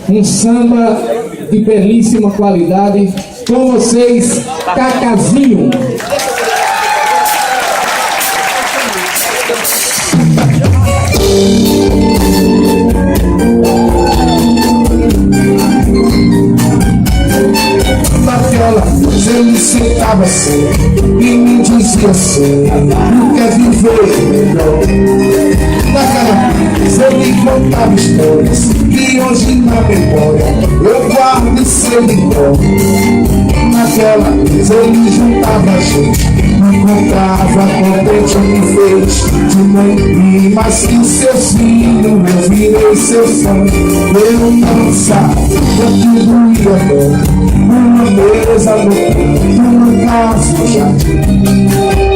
um samba de belíssima qualidade. Com vocês, Cacazinho. Eu me sentava assim e me dizia assim: não quer viver melhor. Naquela vez eu me contava histórias que hoje na memória eu guardo e sei de cor. Naquela vez eu me juntava a gente, me contava contente o que fez de mãe e mais que seu filho, eu virei seu fã. Eu não sabia que doía bem uma mesa no canto, uma casa no jardim.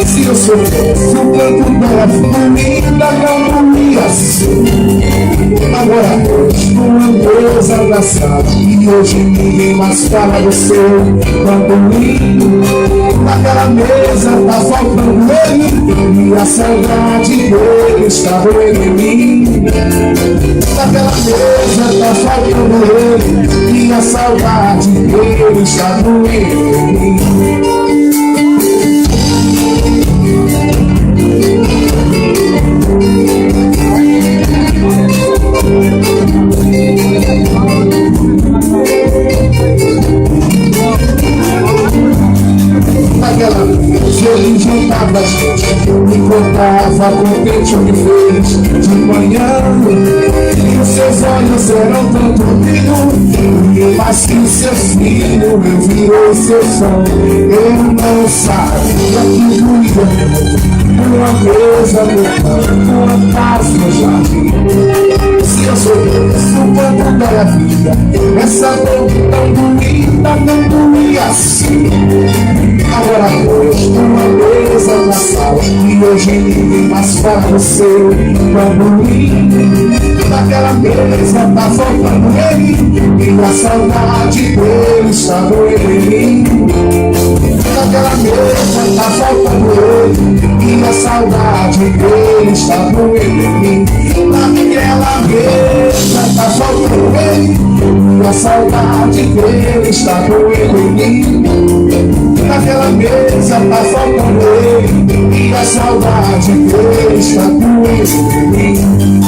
Se eu soubesse o quanto dela comida não doía assim. Agora hoje uma mesa na sala e hoje ninguém mais fala do seu quando lindo. Naquela mesa tá faltando ele e a saudade dele está doendo em mim. Naquela mesa tá faltando ele e a saudade dele está doendo em mim. Naquela vez ele juntava a gente, me contava contente o que fez de manhã. E os seus olhos eram tanto brilho, e mais que seu filho, eu virei seu fã. Eu não sabia que doía uma mesa no canto, uma casa no jardim. Se eu soubesse o quanto da vida, essa dor tão bonita não doía assim. Agora hoje uma mesa na sala e hoje ninguém mais fala do seu quando lindo. Naquela mesa tá faltando ele e a saudade dele está doendo em mim. Naquela mesa tá faltando ele e a saudade dele está doendo em mim. Naquela mesa tá faltando ele e a saudade dele está doendo em mim. Naquela mesa tá faltando ele e a saudade dele está doendo em mim.